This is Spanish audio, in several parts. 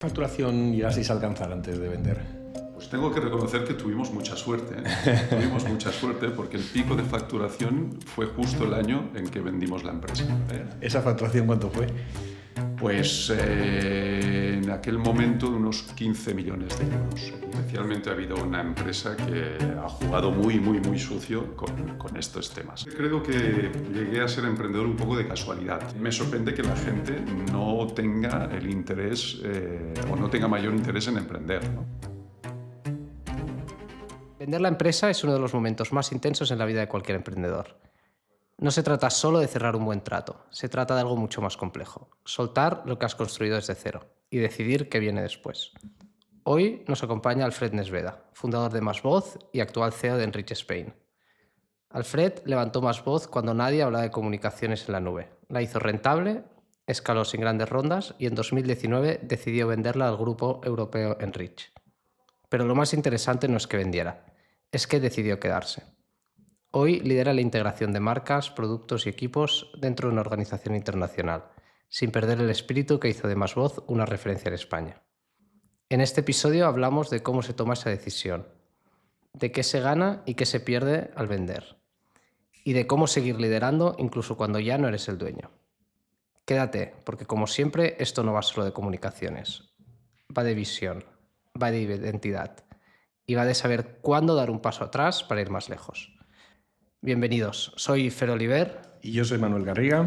¿Facturación llegasteis a alcanzar antes de vender? Pues tengo que reconocer que tuvimos mucha suerte. Tuvimos mucha suerte porque el pico de facturación fue justo el año en que vendimos la empresa. ¿Esa facturación cuánto fue? Pues en aquel momento unos 15 millones de euros. Especialmente ha habido una empresa que ha jugado muy sucio con estos temas. Creo que llegué a ser emprendedor un poco de casualidad. Me sorprende que la gente no tenga el interés o no tenga mayor interés en emprender, ¿no? Vender la empresa es uno de los momentos más intensos en la vida de cualquier emprendedor. No se trata solo de cerrar un buen trato, se trata de algo mucho más complejo. Soltar lo que has construido desde cero y decidir qué viene después. Hoy nos acompaña Alfred Nesveda, fundador de MásVoz y actual CEO de Enrich Spain. Alfred levantó MásVoz cuando nadie hablaba de comunicaciones en la nube. La hizo rentable, escaló sin grandes rondas y en 2019 decidió venderla al grupo europeo Enrich. Pero lo más interesante no es que vendiera, es que decidió quedarse. Hoy lidera la integración de marcas, productos y equipos dentro de una organización internacional, sin perder el espíritu que hizo de MásVoz una referencia en España. En este episodio hablamos de cómo se toma esa decisión, de qué se gana y qué se pierde al vender, y de cómo seguir liderando incluso cuando ya no eres el dueño. Quédate, porque como siempre esto no va solo de comunicaciones, va de visión, va de identidad y va de saber cuándo dar un paso atrás para ir más lejos. Bienvenidos, soy Fer Oliver Y yo soy Manuel Garriga.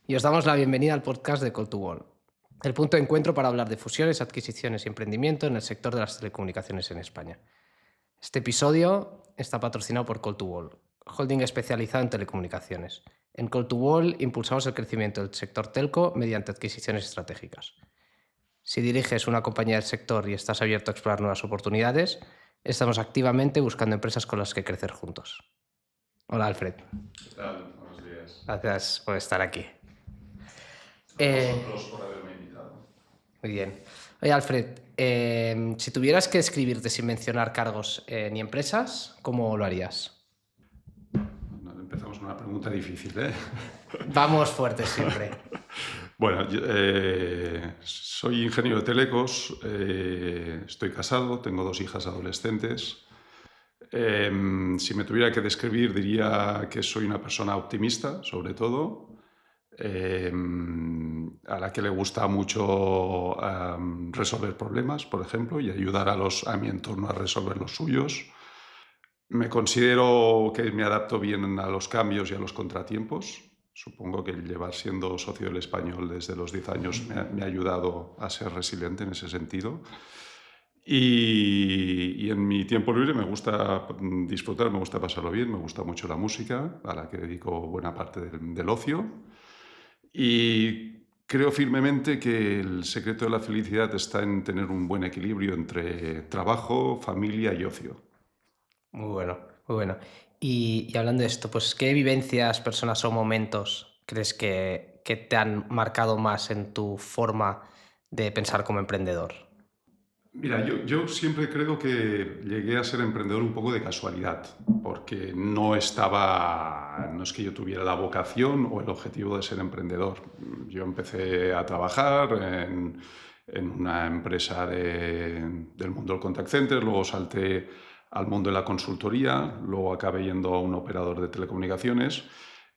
y os damos la bienvenida al podcast de Call to Wall, el punto de encuentro para hablar de fusiones, adquisiciones y emprendimiento en el sector de las telecomunicaciones en España. Este episodio está patrocinado por Call to Wall, holding especializado en telecomunicaciones. En Call to Wall impulsamos el crecimiento del sector telco mediante adquisiciones estratégicas. Si diriges una compañía del sector y estás abierto a explorar nuevas oportunidades, estamos activamente buscando empresas con las que crecer juntos. Hola, Alfred. ¿Qué tal? Buenos días. Gracias por estar aquí. A vosotros por haberme invitado. Muy bien. Oye, Alfred, si tuvieras que describirte sin mencionar cargos ni empresas, ¿cómo lo harías? Bueno, empezamos con una pregunta difícil, ¿eh? Vamos fuertes siempre. Bueno, soy ingeniero de telecos, estoy casado, tengo 2 hijas adolescentes. Si me tuviera que describir, diría que soy una persona optimista, sobre todo, a la que le gusta mucho resolver problemas, por ejemplo, y ayudar a mi entorno a resolver los suyos. Me considero que me adapto bien a los cambios y a los contratiempos. Supongo que llevar siendo socio del Español desde los 10 años me ha ayudado a ser resiliente en ese sentido. Y en mi tiempo libre me gusta disfrutar, me gusta pasarlo bien, me gusta mucho la música, a la que dedico buena parte del ocio. Y creo firmemente que el secreto de la felicidad está en tener un buen equilibrio entre trabajo, familia y ocio. Muy bueno, muy bueno. Y hablando de esto, pues, ¿qué vivencias, personas o momentos crees que te han marcado más en tu forma de pensar como emprendedor? Mira, yo siempre creo que llegué a ser emprendedor un poco de casualidad, porque no es que yo tuviera la vocación o el objetivo de ser emprendedor. Yo empecé a trabajar en una empresa del mundo del contact center, luego salté al mundo de la consultoría, luego acabé yendo a un operador de telecomunicaciones.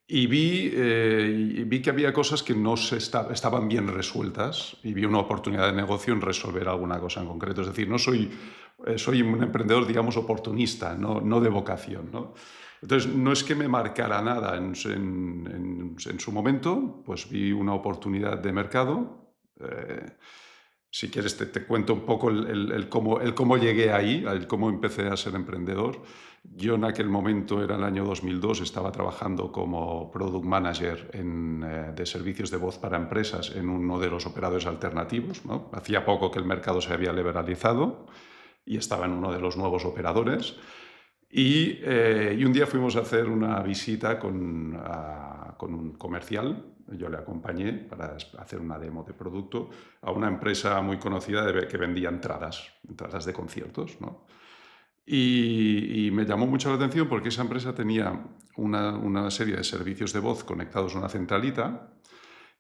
Y vi que había cosas que no estaban bien resueltas y vi una oportunidad de negocio en resolver alguna cosa en concreto. Es decir, no soy un emprendedor, digamos, oportunista, no de vocación, ¿no? Entonces, no es que me marcara nada en su momento, pues vi una oportunidad de mercado. Si quieres, te cuento un poco el cómo llegué ahí, el cómo empecé a ser emprendedor. Yo en aquel momento, era el año 2002, estaba trabajando como Product Manager de servicios de voz para empresas en uno de los operadores alternativos, ¿no? Hacía poco que el mercado se había liberalizado y estaba en uno de los nuevos operadores. Y un día fuimos a hacer una visita con un comercial. Yo le acompañé para hacer una demo de producto a una empresa muy conocida que vendía entradas de conciertos, ¿no? Y me llamó mucho la atención porque esa empresa tenía una serie de servicios de voz conectados a una centralita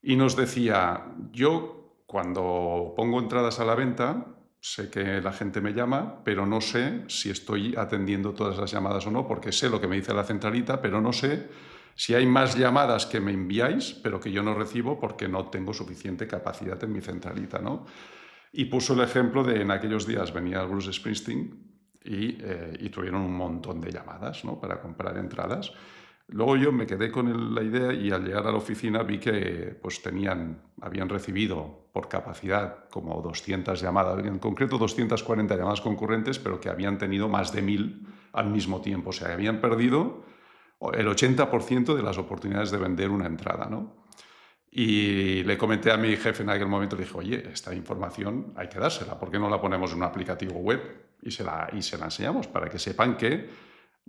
y nos decía: yo cuando pongo entradas a la venta, sé que la gente me llama, pero no sé si estoy atendiendo todas las llamadas o no, porque sé lo que me dice la centralita, pero no sé si hay más llamadas que me enviáis, pero que yo no recibo porque no tengo suficiente capacidad en mi centralita, ¿no? Y puso el ejemplo de en aquellos días venía Bruce Springsteen y tuvieron un montón de llamadas, ¿no?, para comprar entradas. Luego yo me quedé con la idea y al llegar a la oficina vi que pues, habían recibido por capacidad como 200 llamadas, en concreto 240 llamadas concurrentes, pero que habían tenido más de 1000 al mismo tiempo. O sea, habían perdido el 80% de las oportunidades de vender una entrada, ¿no? Y le comenté a mi jefe en aquel momento, le dije, oye, esta información hay que dársela, ¿por qué no la ponemos en un aplicativo web y se la enseñamos para que sepan que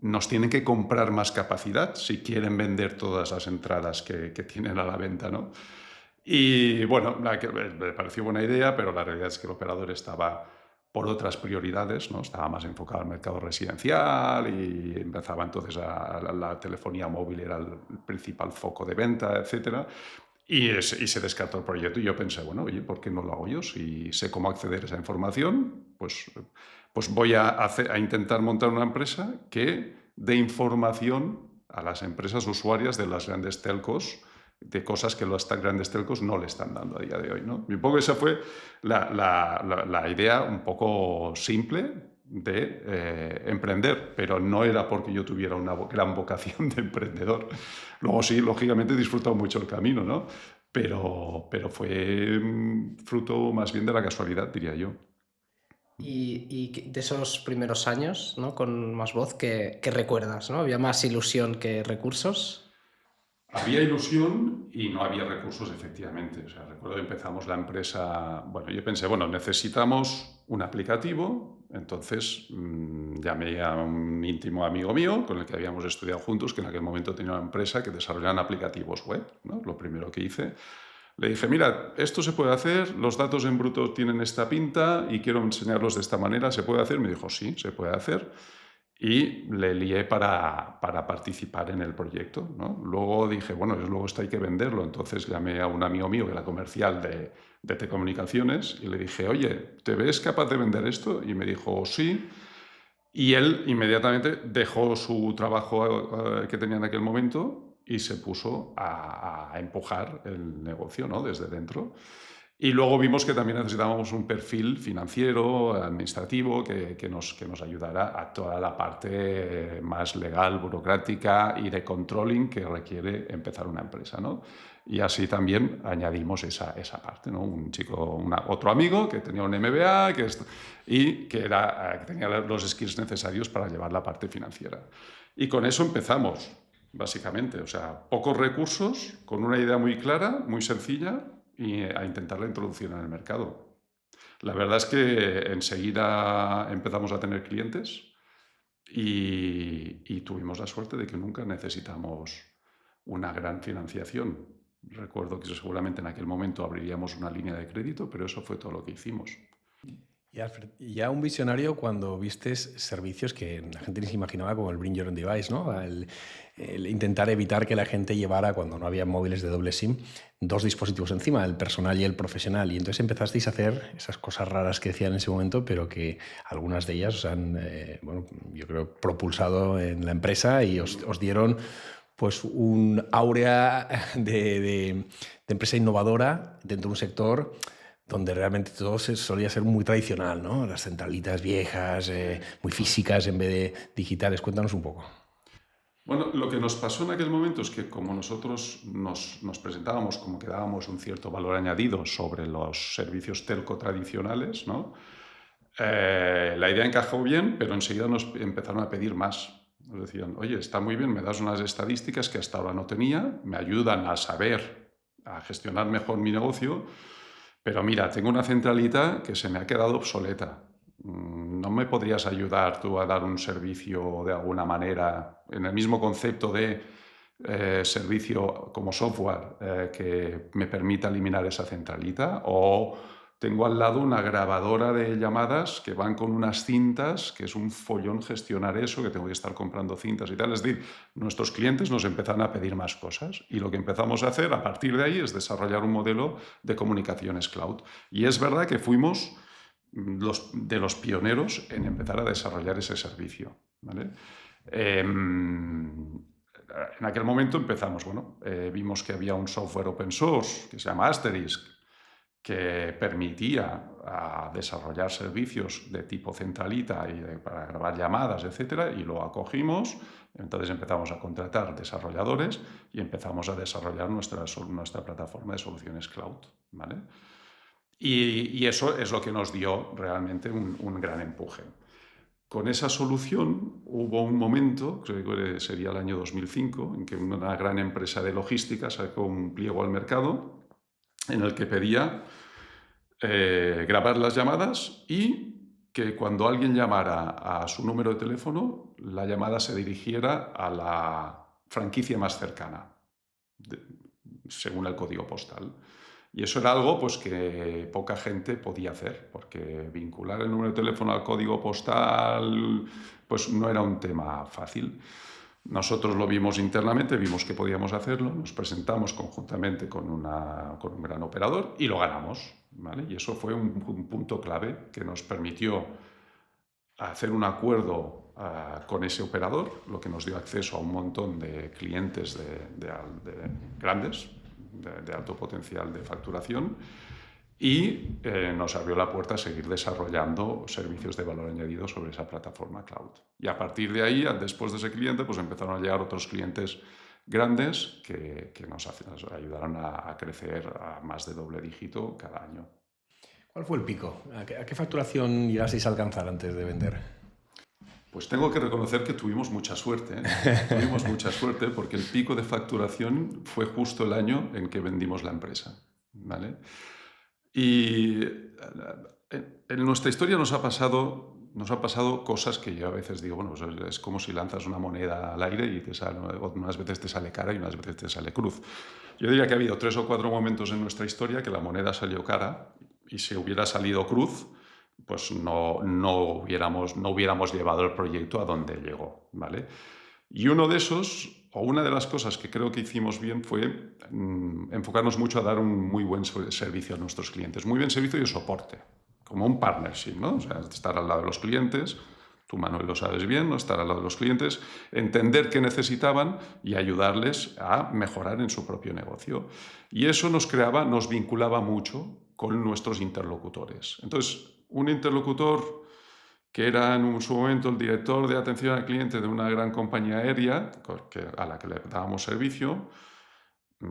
nos tienen que comprar más capacidad si quieren vender todas las entradas que tienen a la venta, ¿no? Y bueno, me pareció buena idea, pero la realidad es que el operador estaba por otras prioridades, ¿no? Estaba más enfocado al mercado residencial y empezaba entonces la telefonía móvil era el principal foco de venta, etcétera. Y se descartó el proyecto y yo pensé, bueno, oye, ¿por qué no lo hago yo? Si sé cómo acceder a esa información, pues voy a intentar montar una empresa que dé información a las empresas usuarias de las grandes telcos de cosas que las grandes telcos no le están dando a día de hoy, ¿no? Y un poco esa fue la idea un poco simple de emprender, pero no era porque yo tuviera una gran vocación de emprendedor. Luego sí, lógicamente he disfrutado mucho el camino, ¿no? Pero fue fruto más bien de la casualidad, diría yo. Y de esos primeros años, ¿no?, con Más Voz, ¿qué recuerdas, ¿no? ¿Había más ilusión que recursos? Había ilusión y no había recursos, efectivamente. O sea, recuerdo que empezamos la empresa. Bueno, yo pensé, bueno, necesitamos un aplicativo. Entonces llamé a un íntimo amigo mío con el que habíamos estudiado juntos, que en aquel momento tenía una empresa que desarrollaban aplicativos web, ¿no? Lo primero que hice. Le dije, mira, esto se puede hacer, los datos en bruto tienen esta pinta y quiero enseñarlos de esta manera, ¿se puede hacer? Me dijo, sí, se puede hacer. Y le lié para participar en el proyecto, ¿no? Luego dije, bueno, luego esto hay que venderlo. Entonces llamé a un amigo mío que era comercial de telecomunicaciones y le dije, oye, ¿te ves capaz de vender esto? Y me dijo, sí. Y él inmediatamente dejó su trabajo que tenía en aquel momento y se puso a empujar el negocio, ¿no?, desde dentro. Y luego vimos que también necesitábamos un perfil financiero, administrativo, que nos ayudara a toda la parte más legal, burocrática y de controlling que requiere empezar una empresa, ¿no? Y así también añadimos esa parte, ¿no? Un chico, otro amigo que tenía un MBA y que tenía los skills necesarios para llevar la parte financiera. Y con eso empezamos, básicamente. O sea, pocos recursos, con una idea muy clara, muy sencilla, y a intentar la introducción en el mercado. La verdad es que enseguida empezamos a tener clientes y tuvimos la suerte de que nunca necesitamos una gran financiación. Recuerdo que seguramente en aquel momento abriríamos una línea de crédito, pero eso fue todo lo que hicimos. Y Alfred, ya un visionario cuando vistes servicios que la gente ni se imaginaba, como el Bring Your Own Device, ¿no? El intentar evitar que la gente llevara, cuando no había móviles de doble SIM, dos dispositivos encima, el personal y el profesional. Y entonces empezasteis a hacer esas cosas raras que decían en ese momento, pero que algunas de ellas os han, bueno, yo creo, propulsado en la empresa y os dieron pues un áurea de empresa innovadora dentro de un sector donde realmente todo solía ser muy tradicional, ¿no? Las centralitas viejas, muy físicas en vez de digitales. Cuéntanos un poco. Bueno, lo que nos pasó en aquel momento es que como nosotros nos presentábamos como que dábamos un cierto valor añadido sobre los servicios telco tradicionales, ¿no? La idea encajó bien, pero enseguida nos empezaron a pedir más. Nos decían, oye, está muy bien, me das unas estadísticas que hasta ahora no tenía, me ayudan a saber, a gestionar mejor mi negocio, pero mira, tengo una centralita que se me ha quedado obsoleta. ¿No me podrías ayudar tú a dar un servicio de alguna manera en el mismo concepto de servicio como software que me permita eliminar esa centralita? ¿O tengo al lado una grabadora de llamadas que van con unas cintas, que es un follón gestionar eso, que tengo que estar comprando cintas y tal. Es decir, nuestros clientes nos empezaron a pedir más cosas y lo que empezamos a hacer a partir de ahí es desarrollar un modelo de comunicaciones cloud. Y es verdad que fuimos de los pioneros en empezar a desarrollar ese servicio, ¿vale? En aquel momento empezamos, vimos que había un software open source que se llama Asterisk, que permitía desarrollar servicios de tipo centralita y para grabar llamadas, etcétera, y lo acogimos. Entonces empezamos a contratar desarrolladores y empezamos a desarrollar nuestra plataforma de soluciones cloud, ¿vale? Y eso es lo que nos dio realmente un gran empuje. Con esa solución hubo un momento, creo que sería el año 2005, en que una gran empresa de logística sacó un pliego al mercado en el que pedía grabar las llamadas y que cuando alguien llamara a su número de teléfono, la llamada se dirigiera a la franquicia más cercana, según el código postal. Y eso era algo pues, que poca gente podía hacer, porque vincular el número de teléfono al código postal pues, no era un tema fácil. Nosotros lo vimos internamente, vimos que podíamos hacerlo, nos presentamos conjuntamente con un gran operador y lo ganamos, ¿vale? Y eso fue un punto clave que nos permitió hacer un acuerdo con ese operador, lo que nos dio acceso a un montón de clientes grandes, de alto potencial de facturación, y nos abrió la puerta a seguir desarrollando servicios de valor añadido sobre esa plataforma cloud. Y a partir de ahí, después de ese cliente, pues empezaron a llegar otros clientes grandes que nos ayudaron a crecer a más de doble dígito cada año. ¿Cuál fue el pico? ¿A qué facturación llegasteis a alcanzar antes de vender? Pues tengo que reconocer que tuvimos mucha suerte, ¿eh? Tuvimos mucha suerte porque el pico de facturación fue justo el año en que vendimos la empresa, ¿vale? Y en nuestra historia nos ha pasado cosas que yo a veces digo, bueno, pues es como si lanzas una moneda al aire y unas veces te sale cara y unas veces te sale cruz. Yo diría que ha habido 3 o 4 momentos en nuestra historia que la moneda salió cara y si hubiera salido cruz, pues no hubiéramos llevado el proyecto a donde llegó, ¿vale? Y uno de esos, o una de las cosas que creo que hicimos bien fue enfocarnos mucho a dar un muy buen servicio a nuestros clientes. Muy buen servicio y soporte, como un partnership, ¿no? O sea, estar al lado de los clientes, tú, Manuel, lo sabes bien, ¿no? Estar al lado de los clientes, entender qué necesitaban y ayudarles a mejorar en su propio negocio. Y eso nos vinculaba mucho con nuestros interlocutores. Entonces, un interlocutor que era en su momento el director de atención al cliente de una gran compañía aérea a la que le dábamos servicio,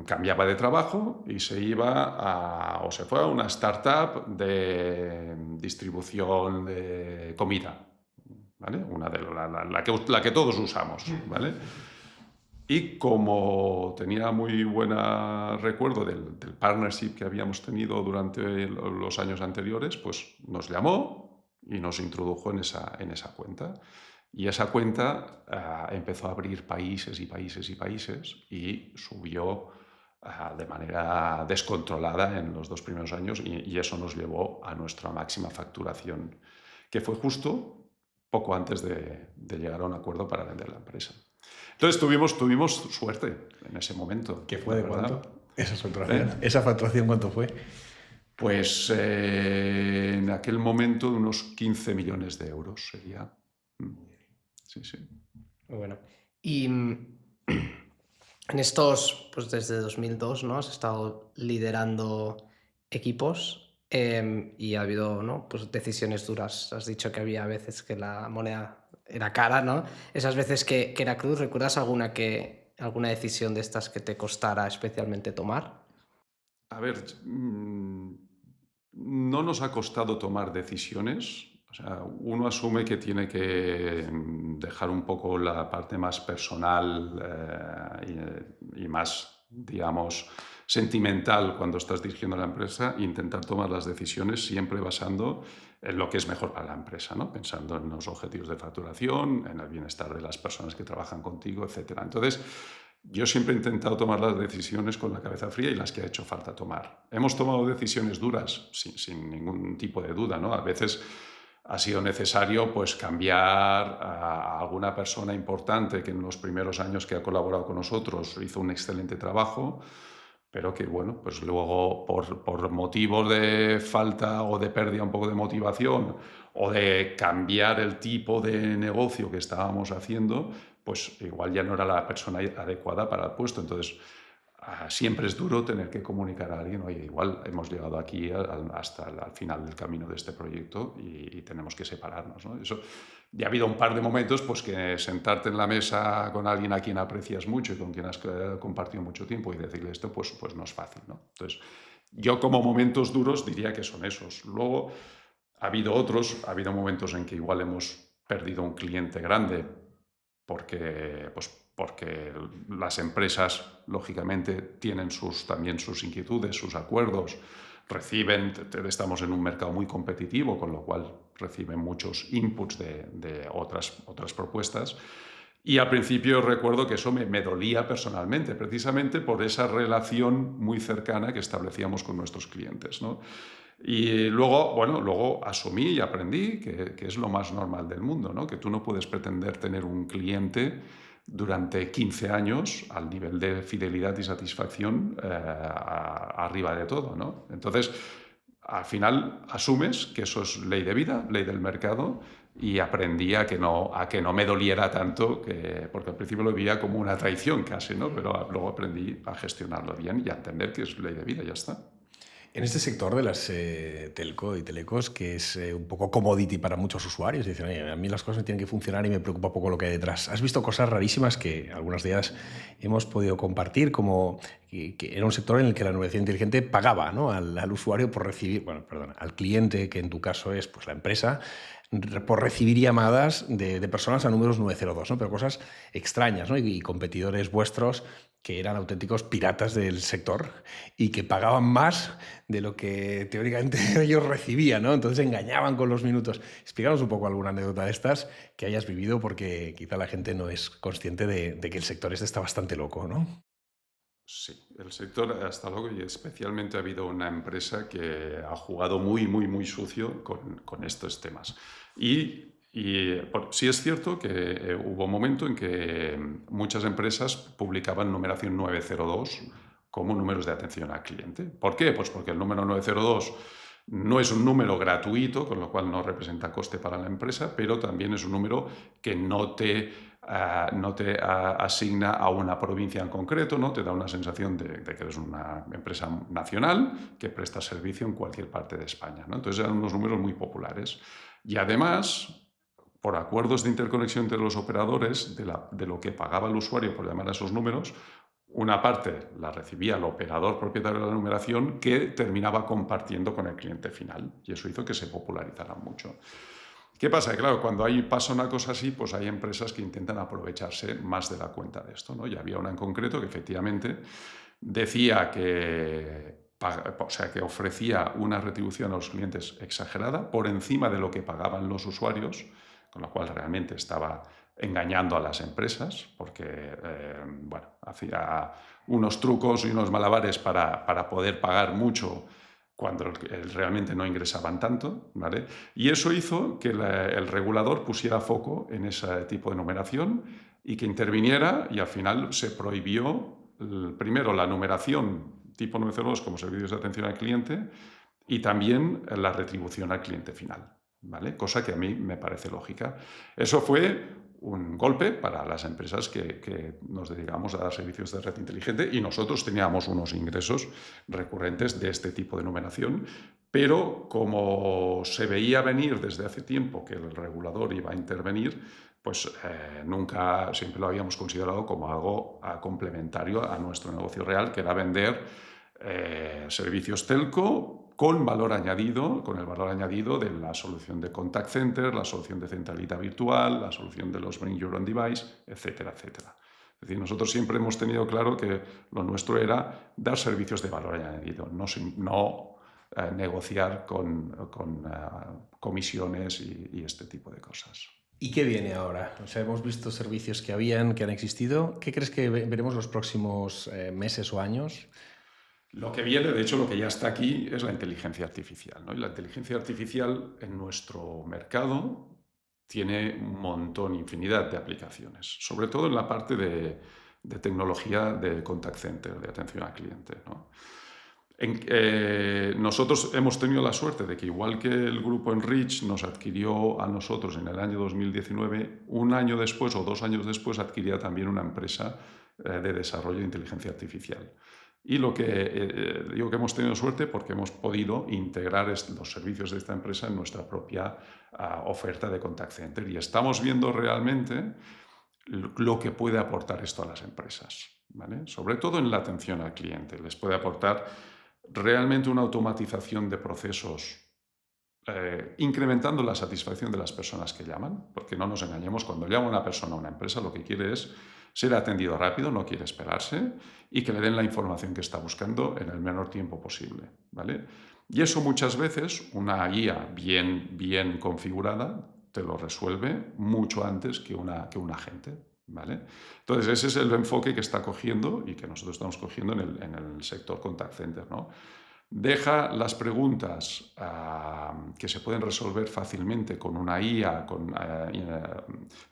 cambiaba de trabajo y se fue a una startup de distribución de comida, ¿vale? Una de la que todos usamos, ¿vale? Y como tenía muy buen recuerdo del partnership que habíamos tenido durante los años anteriores, pues nos llamó y nos introdujo en esa cuenta. Y esa cuenta empezó a abrir países y países y países y subió de manera descontrolada en los 2 primeros años y eso nos llevó a nuestra máxima facturación, que fue justo poco antes de llegar a un acuerdo para vender la empresa. Entonces tuvimos suerte en ese momento. ¿Qué fue de cuánto? Esa facturación. ¿Esa facturación cuánto fue? Pues en aquel momento unos 15 millones de euros sería. Sí, sí. Muy bueno. Y en estos, pues desde 2002, ¿no? Has estado liderando equipos y ha habido, ¿no? Pues decisiones duras. Has dicho que había veces que la moneda era cara, ¿no? Esas veces que era cruz, ¿recuerdas alguna decisión de estas que te costara especialmente tomar? A ver, no nos ha costado tomar decisiones. O sea, uno asume que tiene que dejar un poco la parte más personal y más, digamos, sentimental cuando estás dirigiendo la empresa e intentar tomar las decisiones siempre basando en lo que es mejor para la empresa, ¿no? Pensando en los objetivos de facturación, en el bienestar de las personas que trabajan contigo, etc. Entonces, Yo siempre he intentado tomar las decisiones con la cabeza fría y las que ha hecho falta tomar. Hemos tomado decisiones duras, sin ningún tipo de duda, ¿no? A veces ha sido necesario pues, cambiar a alguna persona importante que en los primeros años que ha colaborado con nosotros hizo un excelente trabajo, pero que bueno, pues luego por motivos de falta o de pérdida un poco de motivación o de cambiar el tipo de negocio que estábamos haciendo, pues igual ya no era la persona adecuada para el puesto. Entonces, siempre es duro tener que comunicar a alguien, oye, igual hemos llegado aquí hasta al final del camino de este proyecto y tenemos que separarnos, ¿no? Eso, ya ha habido un par de momentos pues, que sentarte en la mesa con alguien a quien aprecias mucho y con quien has compartido mucho tiempo y decirle esto, pues no es fácil, ¿no? Entonces, yo como momentos duros diría que son esos. Luego, ha habido otros, ha habido momentos en que igual hemos perdido un cliente grande porque las empresas, lógicamente, tienen también sus inquietudes, sus acuerdos, estamos en un mercado muy competitivo, con lo cual reciben muchos inputs de otras propuestas. Y al principio recuerdo que eso me dolía personalmente, precisamente por esa relación muy cercana que establecíamos con nuestros clientes, ¿no? Y luego asumí y aprendí que es lo más normal del mundo, ¿no? Que tú no puedes pretender tener un cliente durante 15 años al nivel de fidelidad y satisfacción arriba de todo, ¿no? Entonces, al final asumes que eso es ley de vida, ley del mercado, y aprendí a que no me doliera tanto, porque al principio lo veía como una traición casi, ¿no? Pero luego aprendí a gestionarlo bien y a entender que es ley de vida, ya está. En este sector de las telco y telecos, que es un poco commodity para muchos usuarios, dicen, oye, a mí las cosas me tienen que funcionar y me preocupa poco lo que hay detrás. ¿Has visto cosas rarísimas que algunos días hemos podido compartir, como que era un sector en el que la numeración inteligente pagaba, ¿no? al usuario por recibir, bueno, perdón, al cliente, que en tu caso es pues, la empresa, por recibir llamadas de personas a números 902, ¿no? Pero cosas extrañas, ¿no? Y competidores vuestros que eran auténticos piratas del sector y que pagaban más de lo que teóricamente ellos recibían, ¿no? Entonces engañaban con los minutos. Explícanos un poco alguna anécdota de estas que hayas vivido, porque quizá la gente no es consciente de que el sector este está bastante loco, ¿no? Sí, el sector está loco y especialmente ha habido una empresa que ha jugado muy, muy, muy sucio con estos temas. Sí es cierto que hubo un momento en que muchas empresas publicaban numeración 902 como números de atención al cliente. ¿Por qué? Pues porque el número 902 no es un número gratuito, con lo cual no representa coste para la empresa, pero también es un número que no te asigna a una provincia en concreto, ¿no? Te da una sensación de que eres una empresa nacional que presta servicio en cualquier parte de España, ¿no? Entonces eran unos números muy populares. Y además, por acuerdos de interconexión entre los operadores, de lo que pagaba el usuario por llamar a esos números, una parte la recibía el operador propietario de la numeración, que terminaba compartiendo con el cliente final, y eso hizo que se popularizara mucho. ¿Qué pasa? Claro, cuando pasa una cosa así, pues hay empresas que intentan aprovecharse más de la cuenta de esto, ¿no? Y había una en concreto que efectivamente decía que ofrecía una retribución a los clientes exagerada, por encima de lo que pagaban los usuarios, con lo cual realmente estaba engañando a las empresas, porque hacía unos trucos y unos malabares para poder pagar mucho cuando realmente no ingresaban tanto, ¿vale? Y eso hizo que el regulador pusiera foco en ese tipo de numeración y que interviniera, y al final se prohibió primero la numeración tipo 902 como servicios de atención al cliente y también la retribución al cliente final, ¿vale? Cosa que a mí me parece lógica. Eso fue un golpe para las empresas que nos dedicamos a dar servicios de red inteligente, y nosotros teníamos unos ingresos recurrentes de este tipo de numeración, pero como se veía venir desde hace tiempo que el regulador iba a intervenir, pues siempre lo habíamos considerado como algo complementario a nuestro negocio real, que era vender servicios telco con valor añadido, con el valor añadido de la solución de contact center, la solución de centralita virtual, la solución de los Bring Your Own Device, etcétera, etcétera. Es decir, nosotros siempre hemos tenido claro que lo nuestro era dar servicios de valor añadido, no negociar con comisiones y este tipo de cosas. ¿Y qué viene ahora? O sea, hemos visto servicios que habían, que han existido. ¿Qué crees que veremos los próximos meses o años? Lo que viene, de hecho, lo que ya está aquí es la inteligencia artificial, ¿no? Y la inteligencia artificial en nuestro mercado tiene un montón, infinidad de aplicaciones, sobre todo en la parte de tecnología de contact center, de atención al cliente, ¿no? Nosotros hemos tenido la suerte de que, igual que el grupo Enrich nos adquirió a nosotros en el año 2019, un año después o 2 años después adquiría también una empresa de desarrollo de inteligencia artificial. Y lo que digo que hemos tenido suerte porque hemos podido integrar los servicios de esta empresa en nuestra propia oferta de contact center, y estamos viendo realmente lo que puede aportar esto a las empresas, ¿vale? Sobre todo en la atención al cliente. Les puede aportar realmente una automatización de procesos, incrementando la satisfacción de las personas que llaman, porque no nos engañemos, cuando llama una persona a una empresa lo que quiere es ser atendido rápido, no quiere esperarse, y que le den la información que está buscando en el menor tiempo posible, ¿vale? Y eso muchas veces una guía bien configurada te lo resuelve mucho antes que un agente, ¿vale? Entonces ese es el enfoque que está cogiendo y que nosotros estamos cogiendo en el sector contact center, ¿no? Deja las preguntas que se pueden resolver fácilmente con una IA,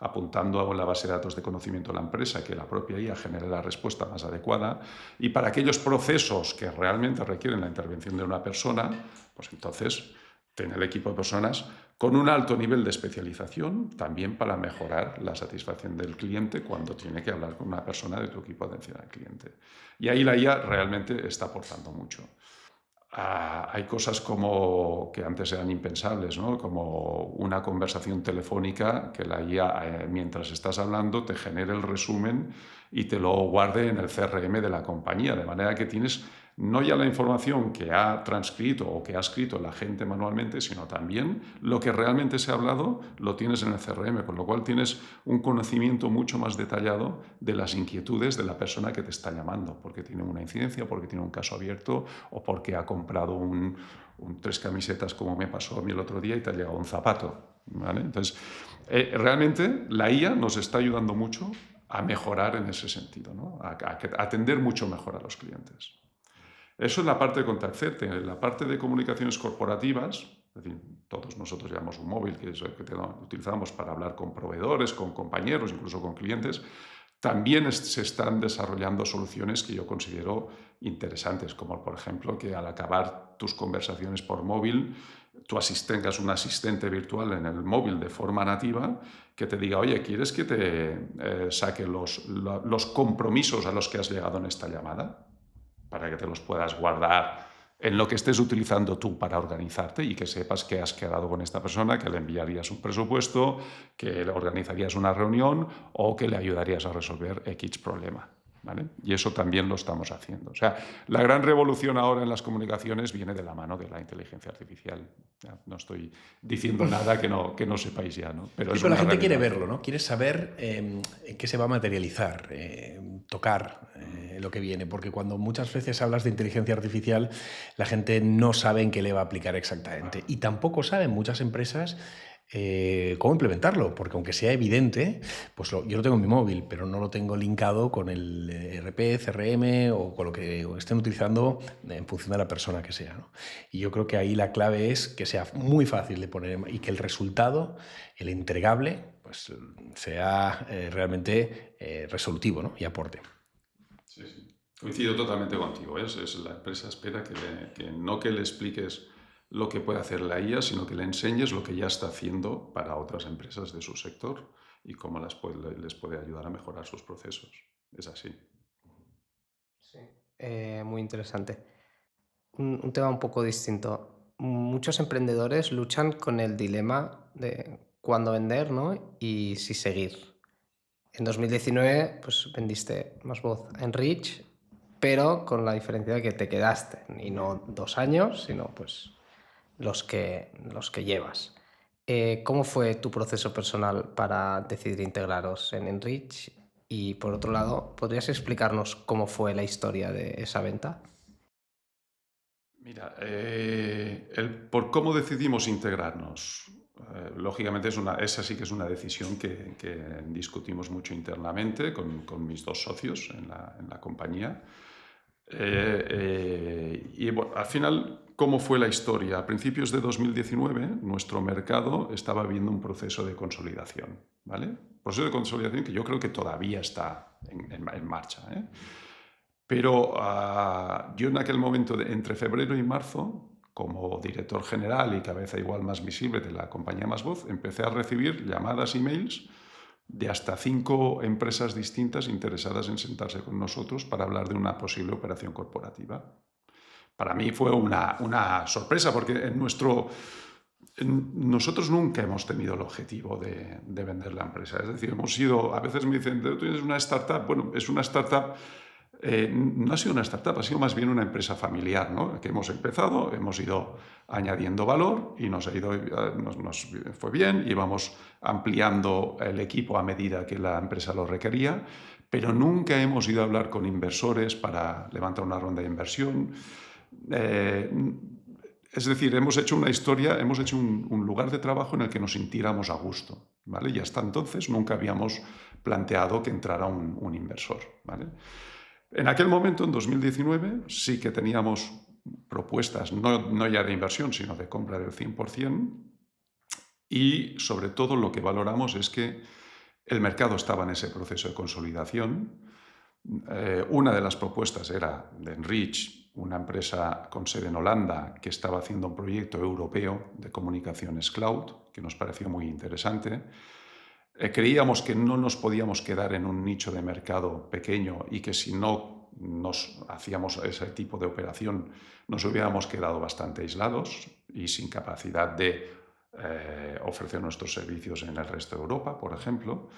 apuntando a la base de datos de conocimiento de la empresa, que la propia IA genere la respuesta más adecuada. Y para aquellos procesos que realmente requieren la intervención de una persona, pues entonces tener el equipo de personas con un alto nivel de especialización, también para mejorar la satisfacción del cliente cuando tiene que hablar con una persona de tu equipo de atención al cliente. Y ahí la IA realmente está aportando mucho. Hay cosas como que antes eran impensables, ¿no? Como una conversación telefónica que la IA, mientras estás hablando, te genere el resumen y te lo guarde en el CRM de la compañía, de manera que tienes no ya la información que ha transcrito o que ha escrito la gente manualmente, sino también lo que realmente se ha hablado lo tienes en el CRM, con lo cual tienes un conocimiento mucho más detallado de las inquietudes de la persona que te está llamando, porque tiene una incidencia, porque tiene un caso abierto o porque ha comprado 3 camisetas, como me pasó a mí el otro día, y te ha llegado un zapato, ¿vale? Entonces, realmente la IA nos está ayudando mucho a mejorar en ese sentido, ¿no? A atender mucho mejor a los clientes. Eso es la parte de contact center. En la parte de comunicaciones corporativas, es decir, todos nosotros llevamos un móvil que es el que utilizamos para hablar con proveedores, con compañeros, incluso con clientes. También se están desarrollando soluciones que yo considero interesantes, como por ejemplo que al acabar tus conversaciones por móvil, tú tengas un asistente virtual en el móvil de forma nativa que te diga: oye, ¿quieres que te saque los compromisos a los que has llegado en esta llamada? Para que te los puedas guardar en lo que estés utilizando tú para organizarte, y que sepas que has quedado con esta persona, que le enviarías un presupuesto, que le organizarías una reunión o que le ayudarías a resolver X problema, ¿vale? Y eso también lo estamos haciendo. O sea, la gran revolución ahora en las comunicaciones viene de la mano de la inteligencia artificial. Ya, no estoy diciendo nada que no sepáis ya, ¿no? Pero la gente quiere verlo, ¿no? Quiere saber en qué se va a materializar, tocar lo que viene, porque cuando muchas veces hablas de inteligencia artificial, la gente no sabe en qué le va a aplicar exactamente. Y tampoco saben muchas empresas cómo implementarlo, porque aunque sea evidente, pues yo lo tengo en mi móvil, pero no lo tengo linkado con el ERP, CRM o con lo que estén utilizando en función de la persona que sea, ¿no? Y yo creo que ahí la clave es que sea muy fácil de poner y que el resultado, el entregable, pues sea realmente resolutivo, ¿no? Y aporte. Sí, sí. Coincido totalmente contigo. La empresa espera que no que le expliques lo que puede hacer la IA, sino que le enseñes lo que ya está haciendo para otras empresas de su sector y cómo les puede ayudar a mejorar sus procesos. Es así. Sí. Muy interesante. Un tema un poco distinto. Muchos emprendedores luchan con el dilema de cuándo vender, ¿no? Y si seguir. En 2019, pues vendiste más voz a Enrich, pero con la diferencia de que te quedaste, y no 2 años, sino pues los que llevas. ¿Cómo fue tu proceso personal para decidir integraros en Enrich? Y por otro lado, ¿podrías explicarnos cómo fue la historia de esa venta? Mira, por cómo decidimos integrarnos. lógicamente esa sí que es una decisión que discutimos mucho internamente con mis dos socios en la compañía. Y bueno, al final, ¿cómo fue la historia? A principios de 2019, nuestro mercado estaba viviendo un proceso de consolidación, ¿vale? Proceso de consolidación que yo creo que todavía está en marcha, ¿eh? Pero yo en aquel momento, entre febrero y marzo, como director general y cabeza igual más visible de la compañía Más Voz, empecé a recibir llamadas y mails de hasta 5 empresas distintas interesadas en sentarse con nosotros para hablar de una posible operación corporativa. Para mí fue una sorpresa porque nosotros nunca hemos tenido el objetivo de vender la empresa. Es decir, a veces me dicen, tú tienes una startup. Bueno, es una startup. No ha sido una startup, ha sido más bien una empresa familiar, ¿no? Que hemos empezado, hemos ido añadiendo valor y nos fue bien, y vamos ampliando el equipo a medida que la empresa lo requería, pero nunca hemos ido a hablar con inversores para levantar una ronda de inversión. Es decir, hemos hecho una historia, hemos hecho un lugar de trabajo en el que nos sintiéramos a gusto, ¿vale? Y hasta entonces nunca habíamos planteado que entrara un inversor, ¿vale? En aquel momento, en 2019, sí que teníamos propuestas, no ya de inversión, sino de compra del 100%, y sobre todo lo que valoramos es que el mercado estaba en ese proceso de consolidación. Una de las propuestas era de Enrich, una empresa con sede en Holanda que estaba haciendo un proyecto europeo de comunicaciones cloud, que nos pareció muy interesante. Creíamos que no nos podíamos quedar en un nicho de mercado pequeño y que si no nos hacíamos ese tipo de operación nos hubiéramos quedado bastante aislados y sin capacidad de ofrecer nuestros servicios en el resto de Europa, por ejemplo.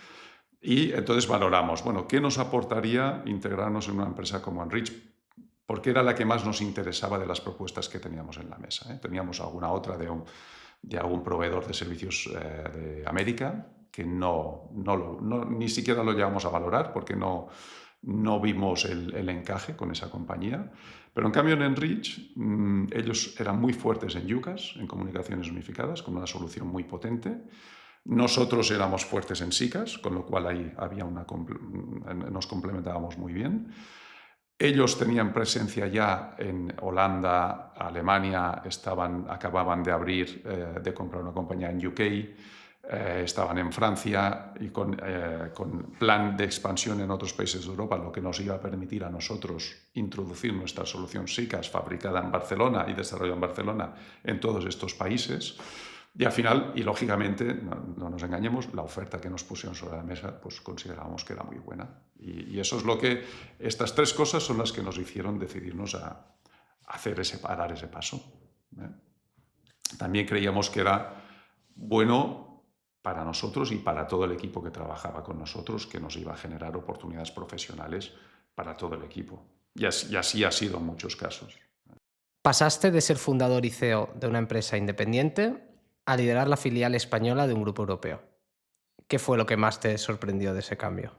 Y entonces valoramos, bueno, ¿qué nos aportaría integrarnos en una empresa como Enrich? Porque era la que más nos interesaba de las propuestas que teníamos en la mesa, ¿eh? Teníamos alguna otra de algún proveedor de servicios de América, que ni siquiera lo llegamos a valorar porque no vimos el encaje con esa compañía. Pero en cambio en Enrich ellos eran muy fuertes en UCaaS, en comunicaciones unificadas, con una solución muy potente. Nosotros éramos fuertes en SICaaS, con lo cual ahí nos complementábamos muy bien. Ellos tenían presencia ya en Holanda, Alemania, acababan de de comprar una compañía en UK, estaban en Francia y con plan de expansión en otros países de Europa, lo que nos iba a permitir a nosotros introducir nuestra solución SICaaS fabricada en Barcelona y desarrollada en Barcelona en todos estos países. Y al final, y lógicamente, no nos engañemos, la oferta que nos pusieron sobre la mesa, pues considerábamos que era muy buena. Y eso es estas 3 cosas son las que nos hicieron decidirnos a dar ese paso, ¿eh? También creíamos que era bueno para nosotros y para todo el equipo que trabajaba con nosotros, que nos iba a generar oportunidades profesionales para todo el equipo. Y así ha sido en muchos casos. Pasaste de ser fundador y CEO de una empresa independiente a liderar la filial española de un grupo europeo. ¿Qué fue lo que más te sorprendió de ese cambio?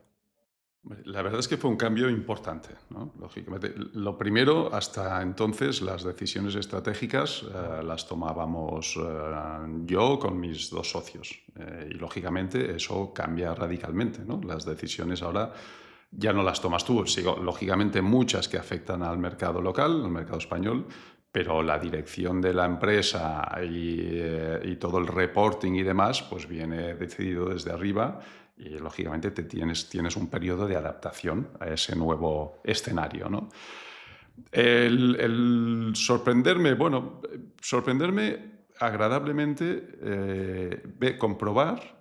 La verdad es que fue un cambio importante, ¿no? Lógicamente. Lo primero, hasta entonces las decisiones estratégicas las tomábamos yo con mis 2 socios. Y lógicamente eso cambia radicalmente, ¿no? Las decisiones ahora ya no las tomas tú. Lógicamente muchas que afectan al mercado local, al mercado español, pero la dirección de la empresa y todo el reporting y demás pues viene decidido desde arriba. Y lógicamente tienes un periodo de adaptación a ese nuevo escenario, ¿no? El sorprenderme agradablemente, comprobar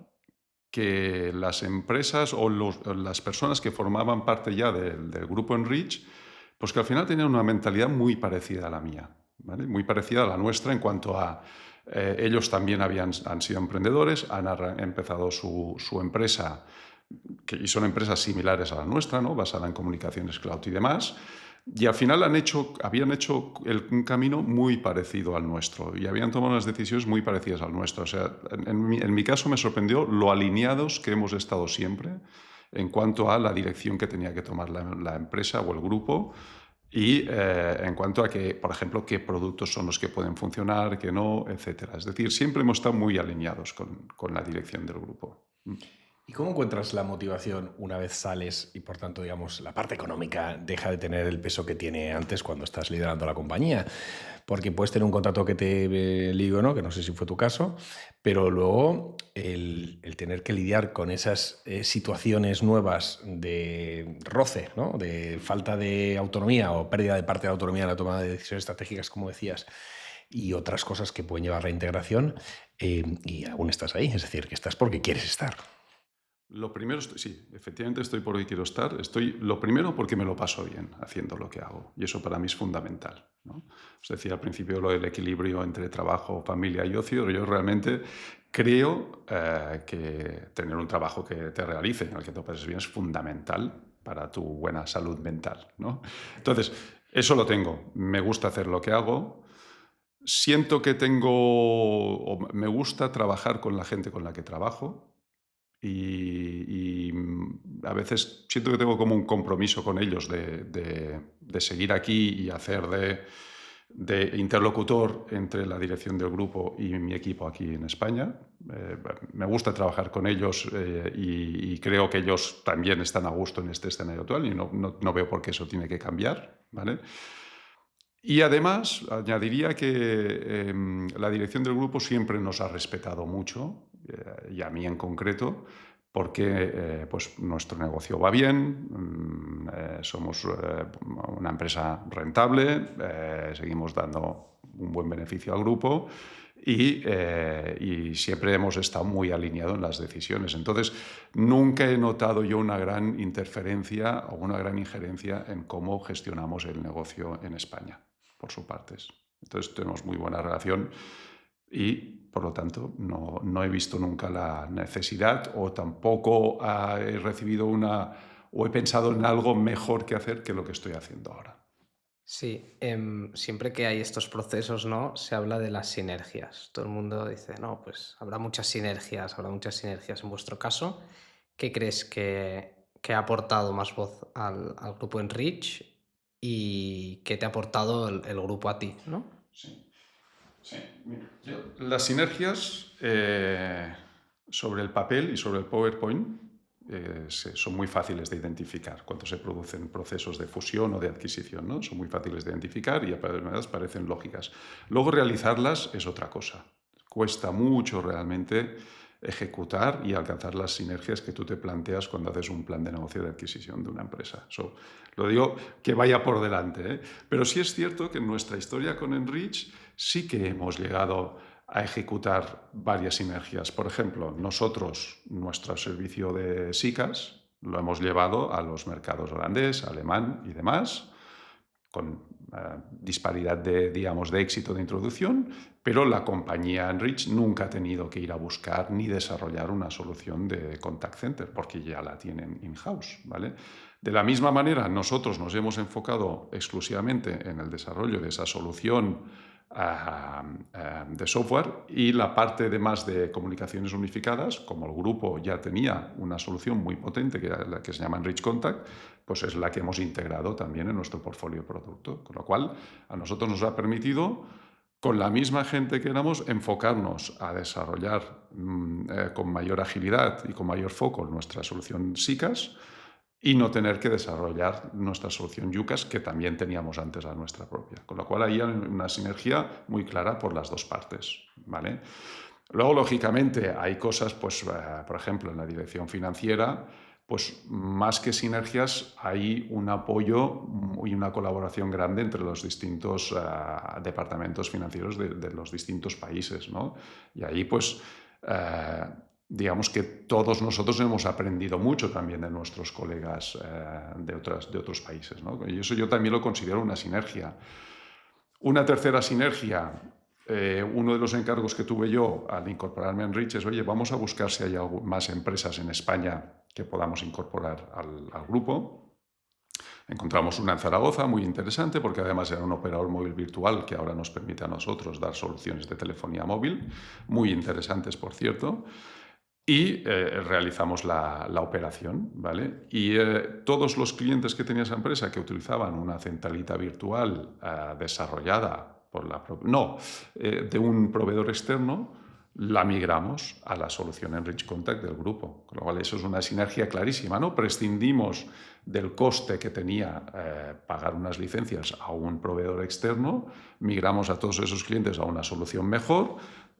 que las empresas o las personas que formaban parte ya del grupo Enrich, pues que al final tenían una mentalidad muy parecida a la mía, ¿vale? Muy parecida a la nuestra en cuanto a ellos también han sido emprendedores, han empezado su empresa, y son empresas similares a la nuestra, ¿no? Basada en comunicaciones cloud y demás, y al final habían hecho un camino muy parecido al nuestro y habían tomado unas decisiones muy parecidas al nuestro. O sea, en mi caso me sorprendió lo alineados que hemos estado siempre en cuanto a la dirección que tenía que tomar la empresa o el grupo y en cuanto a que, por ejemplo, qué productos son los que pueden funcionar, qué no, etcétera. Es decir, siempre hemos estado muy alineados con la dirección del grupo. ¿Y cómo encuentras la motivación una vez sales y, por tanto, digamos, la parte económica deja de tener el peso que tiene antes cuando estás liderando la compañía? Porque puedes tener un contrato que te ligue o no, que no sé si fue tu caso, pero luego el tener que lidiar con esas situaciones nuevas de roce, ¿no? De falta de autonomía o pérdida de parte de autonomía en la toma de decisiones estratégicas, como decías, y otras cosas que pueden llevar a la integración, y aún estás ahí, es decir, que estás porque quieres estar. Lo primero, sí, efectivamente estoy por hoy quiero estar. Estoy, lo primero, porque me lo paso bien haciendo lo que hago. Y eso para mí es fundamental, ¿no? Os decía al principio lo del equilibrio entre trabajo, familia y ocio. Yo realmente creo que tener un trabajo que te realice, en el que te pases bien, es fundamental para tu buena salud mental, ¿no? Entonces, eso lo tengo. Me gusta hacer lo que hago. Siento que tengo, o me gusta trabajar con la gente con la que trabajo. A veces siento que tengo como un compromiso con ellos de seguir aquí y hacer de interlocutor entre la dirección del grupo y mi equipo aquí en España. Me gusta trabajar con ellos y creo que ellos también están a gusto en este escenario actual y no veo por qué eso tiene que cambiar, ¿vale? Y además, añadiría que la dirección del grupo siempre nos ha respetado mucho, y a mí en concreto, porque pues nuestro negocio va bien, somos una empresa rentable, seguimos dando un buen beneficio al grupo y siempre hemos estado muy alineados en las decisiones. Entonces, nunca he notado yo una gran interferencia o una gran injerencia en cómo gestionamos el negocio en España por sus partes. Entonces tenemos muy buena relación y, por lo tanto, no he visto nunca la necesidad o tampoco he recibido o he pensado en algo mejor que hacer que lo que estoy haciendo ahora. Sí, siempre que hay estos procesos, ¿no? Se habla de las sinergias. Todo el mundo dice, no, pues habrá muchas sinergias, habrá muchas sinergias. En vuestro caso, ¿qué crees que ha aportado más voz al grupo Enrich y qué te ha aportado el grupo a ti, ¿no? Sí, sí. Mira, las sinergias sobre el papel y sobre el PowerPoint son muy fáciles de identificar cuando se producen procesos de fusión o de adquisición, ¿no? Son muy fáciles de identificar y además parecen lógicas. Luego realizarlas es otra cosa. Cuesta mucho realmente ejecutar y alcanzar las sinergias que tú te planteas cuando haces un plan de negocio de adquisición de una empresa. Eso, lo digo que vaya por delante, ¿eh? Pero sí es cierto que en nuestra historia con Enrich sí que hemos llegado a ejecutar varias sinergias. Por ejemplo, nosotros, nuestro servicio de SICAS, lo hemos llevado a los mercados holandés, alemán y demás, con disparidad digamos, de éxito de introducción, pero la compañía Enrich nunca ha tenido que ir a buscar ni desarrollar una solución de contact center, porque ya la tienen in-house, ¿vale? De la misma manera, nosotros nos hemos enfocado exclusivamente en el desarrollo de esa solución de software y la parte de más de comunicaciones unificadas, como el grupo ya tenía una solución muy potente que, era la que se llama Enrich Contact, pues es la que hemos integrado también en nuestro portfolio de producto, con lo cual a nosotros nos ha permitido, con la misma gente que éramos, enfocarnos a desarrollar con mayor agilidad y con mayor foco nuestra solución SICAS y no tener que desarrollar nuestra solución UCAS, que también teníamos antes la nuestra propia. Con lo cual ahí hay una sinergia muy clara por las dos partes, ¿vale? Luego, lógicamente, hay cosas, pues, por ejemplo, en la dirección financiera, pues más que sinergias, hay un apoyo y una colaboración grande entre los distintos departamentos financieros de los distintos países, ¿no? Y ahí, pues, digamos que todos nosotros hemos aprendido mucho también de nuestros colegas de otros países, ¿no? Y eso yo también lo considero una sinergia. Una tercera sinergia, uno de los encargos que tuve yo al incorporarme a Enrich es, oye, vamos a buscar si hay más empresas en España que podamos incorporar al grupo. Encontramos una en Zaragoza muy interesante porque además era un operador móvil virtual que ahora nos permite a nosotros dar soluciones de telefonía móvil, muy interesantes, por cierto. y realizamos la operación, ¿vale? Y todos los clientes que tenía esa empresa que utilizaban una centralita virtual desarrollada por de un proveedor externo, la migramos a la solución Enrich Contact del grupo. Con lo cual eso es una sinergia clarísima, ¿no? Prescindimos del coste que tenía pagar unas licencias a un proveedor externo, migramos a todos esos clientes a una solución mejor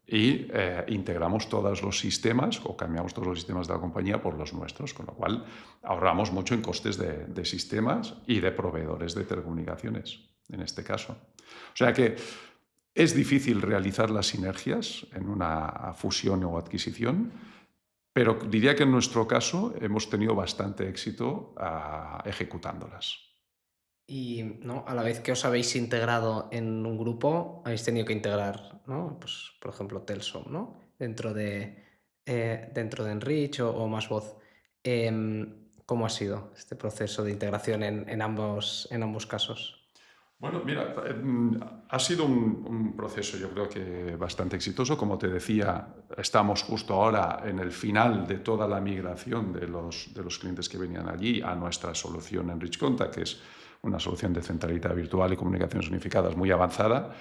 y integramos todos los sistemas o cambiamos todos los sistemas de la compañía por los nuestros, con lo cual ahorramos mucho en costes de sistemas y de proveedores de telecomunicaciones, en este caso. O sea que es difícil realizar las sinergias en una fusión o adquisición, pero diría que en nuestro caso hemos tenido bastante éxito ejecutándolas. Y ¿no? A la vez que os habéis integrado en un grupo, habéis tenido que integrar, ¿no? Pues, por ejemplo, Telsom, ¿no? Dentro de Enrich o Más Voz. ¿Cómo ha sido este proceso de integración en ambos casos? Bueno, mira, ha sido un proceso yo creo que bastante exitoso. Como te decía, estamos justo ahora en el final de toda la migración de los clientes que venían allí a nuestra solución Enrich Contact, que es una solución de centralita virtual y comunicaciones unificadas muy avanzada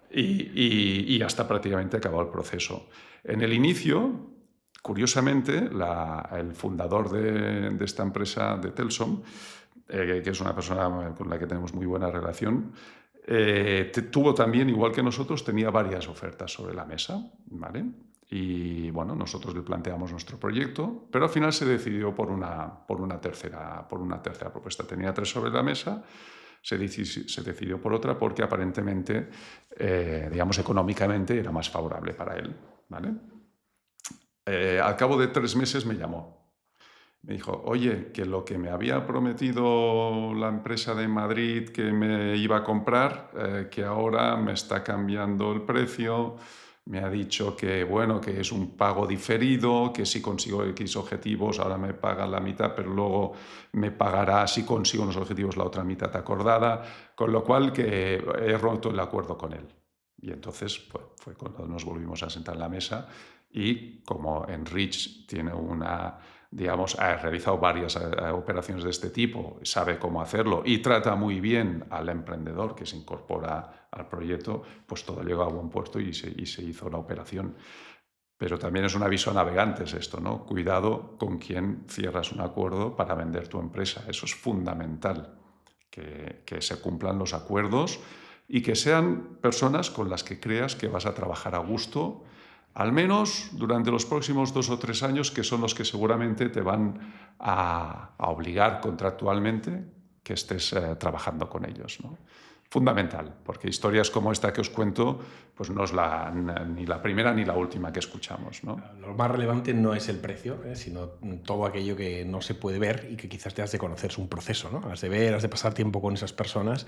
y ya está prácticamente acabado el proceso. En el inicio, curiosamente, el fundador de esta empresa, de Telsom, que es una persona con la que tenemos muy buena relación, tuvo también, igual que nosotros, tenía varias ofertas sobre la mesa, ¿vale? Y bueno, nosotros le planteamos nuestro proyecto, pero al final se decidió por una tercera propuesta. Tenía 3 sobre la mesa, se decidió por otra porque aparentemente, digamos, económicamente era más favorable para él, ¿vale? Al cabo de 3 meses me llamó. Me dijo, oye, que lo que me había prometido la empresa de Madrid que me iba a comprar, que ahora me está cambiando el precio, me ha dicho que, bueno, que es un pago diferido, que si consigo X objetivos ahora me paga la mitad, pero luego me pagará si consigo los objetivos la otra mitad acordada, con lo cual que he roto el acuerdo con él. Y entonces pues, fue cuando nos volvimos a sentar en la mesa y como Enrich tiene digamos, ha realizado varias operaciones de este tipo, sabe cómo hacerlo y trata muy bien al emprendedor que se incorpora al proyecto, pues todo llegó a buen puerto y se hizo la operación. Pero también es un aviso a navegantes esto, ¿no? Cuidado con quién cierras un acuerdo para vender tu empresa. Eso es fundamental, que se cumplan los acuerdos y que sean personas con las que creas que vas a trabajar a gusto, al menos durante los próximos 2 o 3 años, que son los que seguramente te van a obligar contractualmente que estés trabajando con ellos, ¿no? Fundamental, porque historias como esta que os cuento, pues no es ni la primera ni la última que escuchamos, ¿no? Lo más relevante no es el precio, sino todo aquello que no se puede ver y que quizás te has de conocer. Es un proceso, ¿no? Has de ver, has de pasar tiempo con esas personas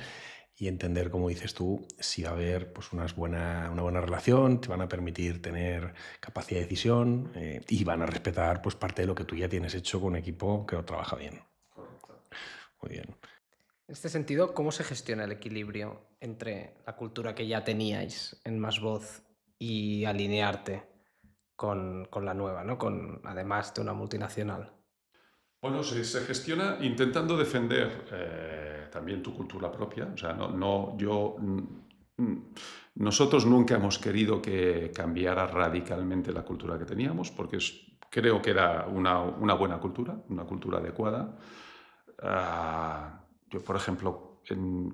y entender, como dices tú, si va a haber pues, una buena relación, te van a permitir tener capacidad de decisión y van a respetar pues, parte de lo que tú ya tienes hecho con un equipo que lo trabaja bien. Correcto. Muy bien. En este sentido, ¿cómo se gestiona el equilibrio entre la cultura que ya teníais en Más Voz y alinearte con la nueva, ¿no? Además de una multinacional? Bueno, se gestiona intentando defender también tu cultura propia. O sea, nosotros nunca hemos querido que cambiara radicalmente la cultura que teníamos, porque creo que era una buena cultura, una cultura adecuada. Yo, por ejemplo,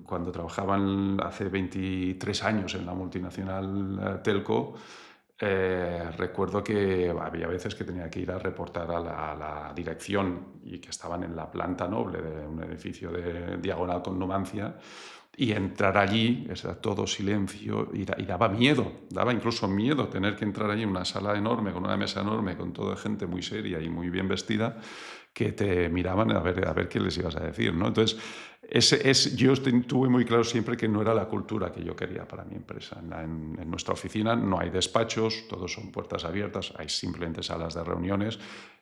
cuando trabajaba hace 23 años en la multinacional Telco, recuerdo que había veces que tenía que ir a reportar a la dirección y que estaban en la planta noble de un edificio de diagonal con Numancia y entrar allí, era todo silencio y daba miedo, daba incluso miedo tener que entrar allí en una sala enorme, con una mesa enorme, con toda gente muy seria y muy bien vestida que te miraban a ver qué les ibas a decir, ¿no? Entonces, yo tuve muy claro siempre que no era la cultura que yo quería para mi empresa. En nuestra oficina no hay despachos, todos son puertas abiertas, hay simplemente salas de reuniones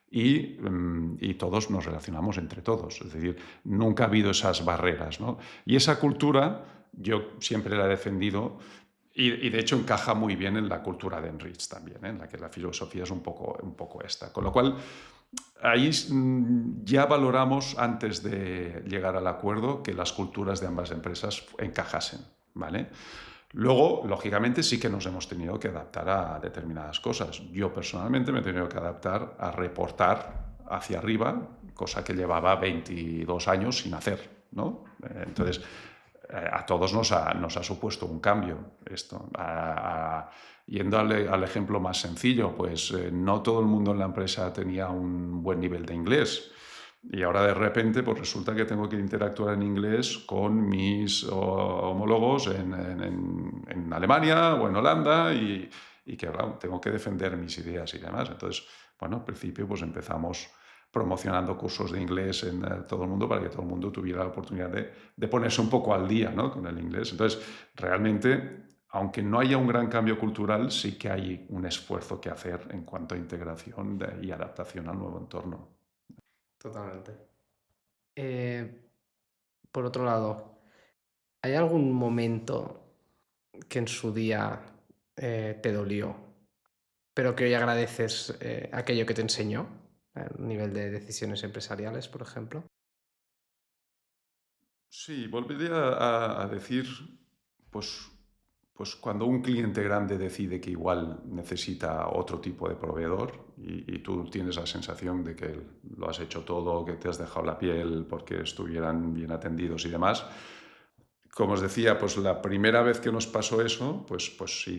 y todos nos relacionamos entre todos. Es decir, nunca ha habido esas barreras, ¿no? Y esa cultura yo siempre la he defendido Y de hecho encaja muy bien en la cultura de Enrich también, en la que la filosofía es un poco esta. Con lo cual, ahí ya valoramos antes de llegar al acuerdo que las culturas de ambas empresas encajasen, ¿vale? Luego, lógicamente, sí que nos hemos tenido que adaptar a determinadas cosas. Yo personalmente me he tenido que adaptar a reportar hacia arriba, cosa que llevaba 22 años sin hacer, ¿no? Entonces, a todos nos ha supuesto un cambio esto. Yendo al ejemplo más sencillo, pues no todo el mundo en la empresa tenía un buen nivel de inglés. Y ahora de repente pues resulta que tengo que interactuar en inglés con mis homólogos en Alemania o en Holanda y que claro, tengo que defender mis ideas y demás. Entonces, bueno, al principio pues empezamos promocionando cursos de inglés en todo el mundo para que todo el mundo tuviera la oportunidad de ponerse un poco al día, ¿no?, con el inglés. Entonces, realmente, aunque no haya un gran cambio cultural, sí que hay un esfuerzo que hacer en cuanto a integración y adaptación al nuevo entorno. Totalmente. Por otro lado, ¿hay algún momento que en su día te dolió, pero que hoy agradeces aquello que te enseñó a nivel de decisiones empresariales, por ejemplo? Sí, volvería a decir, pues, pues cuando un cliente grande decide que igual necesita otro tipo de proveedor y tú tienes la sensación de que lo has hecho todo, que te has dejado la piel porque estuvieran bien atendidos y demás. Como os decía, pues la primera vez que nos pasó eso, pues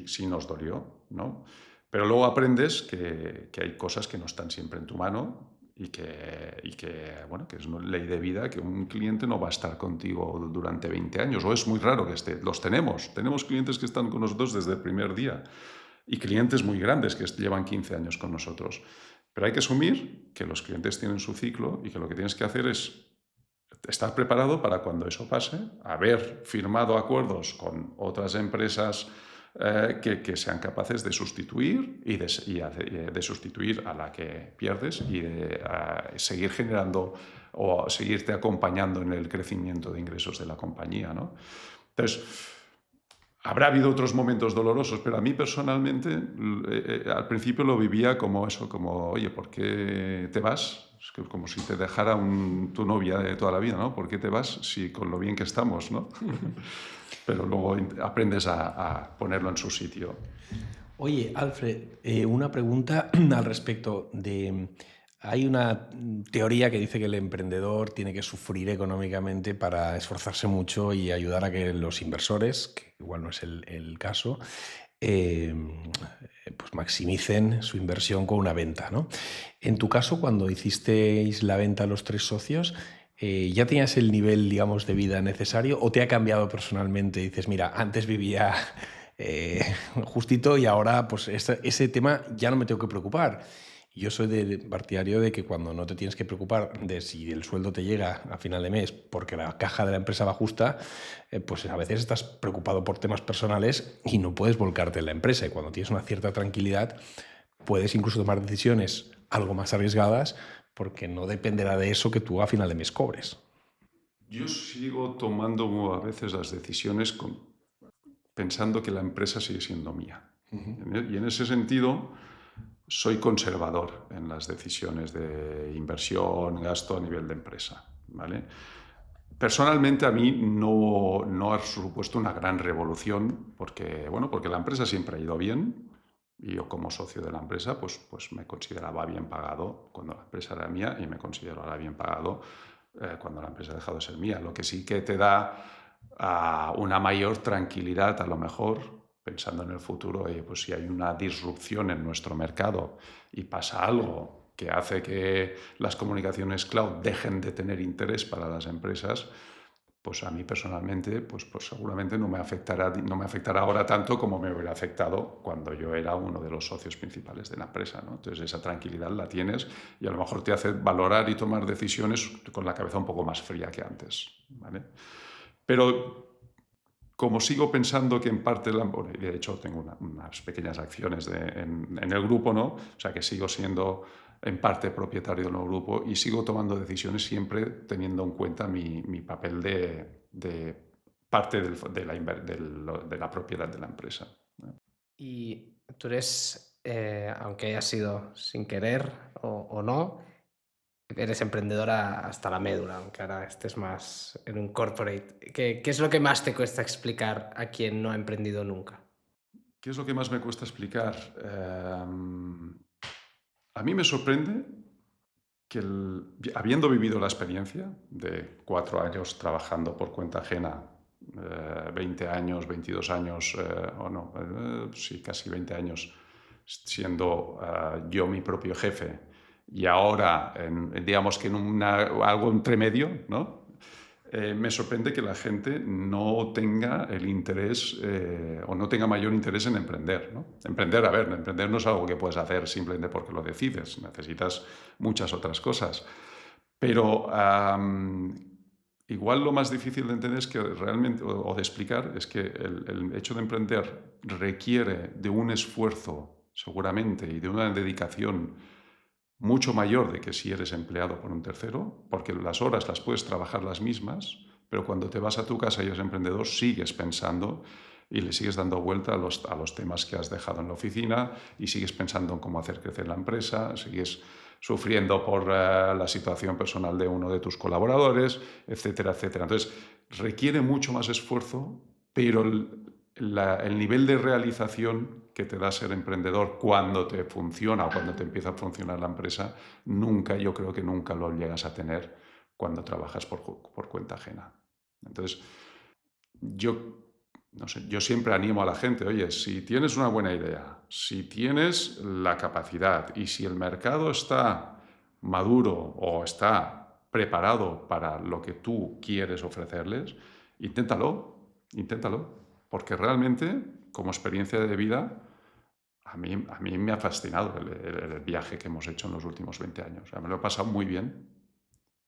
sí nos dolió, ¿no? Pero luego aprendes que hay cosas que no están siempre en tu mano bueno, que es una ley de vida, que un cliente no va a estar contigo durante 20 años, o es muy raro que esté. Los tenemos clientes que están con nosotros desde el primer día y clientes muy grandes que llevan 15 años con nosotros. Pero hay que asumir que los clientes tienen su ciclo y que lo que tienes que hacer es estar preparado para cuando eso pase, haber firmado acuerdos con otras empresas que sean capaces de sustituir y de sustituir a la que pierdes y de seguir generando o seguirte acompañando en el crecimiento de ingresos de la compañía, ¿no? Entonces, habrá habido otros momentos dolorosos, pero a mí personalmente al principio lo vivía como eso, como, oye, ¿por qué te vas? Es que como si te dejara tu novia de toda la vida, ¿no? ¿Por qué te vas si con lo bien que estamos, ¿no? Pero luego aprendes a ponerlo en su sitio. Oye, Alfred, una pregunta al respecto de... Hay una teoría que dice que el emprendedor tiene que sufrir económicamente para esforzarse mucho y ayudar a que los inversores, que igual no es el caso, eh, pues maximicen su inversión con una venta, ¿no? En tu caso, cuando hicisteis la venta a los tres socios, ¿ya tenías el nivel, digamos, de vida necesario o te ha cambiado personalmente? Dices, mira, antes vivía eh, justito y ahora pues ese tema ya no me tengo que preocupar. Yo soy partidario de que cuando no te tienes que preocupar de si el sueldo te llega a final de mes porque la caja de la empresa va justa, pues a veces estás preocupado por temas personales y no puedes volcarte en la empresa. Y cuando tienes una cierta tranquilidad, puedes incluso tomar decisiones algo más arriesgadas porque no dependerá de eso que tú a final de mes cobres. Yo sigo tomando a veces las decisiones pensando que la empresa sigue siendo mía. Y en ese sentido soy conservador en las decisiones de inversión, gasto a nivel de empresa, ¿vale? Personalmente a mí no ha supuesto una gran revolución porque la empresa siempre ha ido bien y yo como socio de la empresa pues me consideraba bien pagado cuando la empresa era mía y me considero ahora bien pagado cuando la empresa ha dejado de ser mía. Lo que sí que te da una mayor tranquilidad a lo mejor pensando en el futuro, pues si hay una disrupción en nuestro mercado y pasa algo que hace que las comunicaciones cloud dejen de tener interés para las empresas, pues a mí personalmente, pues seguramente no me afectará ahora tanto como me hubiera afectado cuando yo era uno de los socios principales de la empresa, ¿no? Entonces esa tranquilidad la tienes y a lo mejor te hace valorar y tomar decisiones con la cabeza un poco más fría que antes, ¿vale? Pero como sigo pensando que en parte, bueno, de hecho tengo unas pequeñas acciones en el grupo, ¿no? O sea que sigo siendo en parte propietario del nuevo grupo y sigo tomando decisiones siempre teniendo en cuenta mi papel de parte de la propiedad de la empresa. Y tú eres, aunque haya sido sin querer o no, eres emprendedora hasta la médula, aunque ahora estés más en un corporate. ¿Qué es lo que más te cuesta explicar a quien no ha emprendido nunca? ¿Qué es lo que más me cuesta explicar? A mí me sorprende que habiendo vivido la experiencia de 4 años trabajando por cuenta ajena, 20 años, 22 años, o no, sí, casi 20 años siendo yo mi propio jefe y ahora, digamos que en algo entre medio, ¿no? Me sorprende que la gente no tenga el interés o no tenga mayor interés en emprender, ¿no? Emprender no es algo que puedes hacer simplemente porque lo decides, necesitas muchas otras cosas. Pero igual lo más difícil de entender es que realmente, o de explicar, es que el hecho de emprender requiere de un esfuerzo, seguramente, y de una dedicación mucho mayor de que si eres empleado por un tercero, porque las horas las puedes trabajar las mismas, pero cuando te vas a tu casa y eres emprendedor sigues pensando y le sigues dando vuelta a los temas que has dejado en la oficina y sigues pensando en cómo hacer crecer la empresa, sigues sufriendo por la situación personal de uno de tus colaboradores, etcétera, etcétera. Entonces, requiere mucho más esfuerzo, pero el nivel de realización que te da ser emprendedor cuando te funciona o cuando te empieza a funcionar la empresa, yo creo que nunca lo llegas a tener cuando trabajas por cuenta ajena. Entonces, yo, no sé, yo siempre animo a la gente, oye, si tienes una buena idea, si tienes la capacidad y si el mercado está maduro o está preparado para lo que tú quieres ofrecerles, inténtalo, porque realmente, como experiencia de vida, a mí me ha fascinado el viaje que hemos hecho en los últimos 20 años. O sea, me lo he pasado muy bien.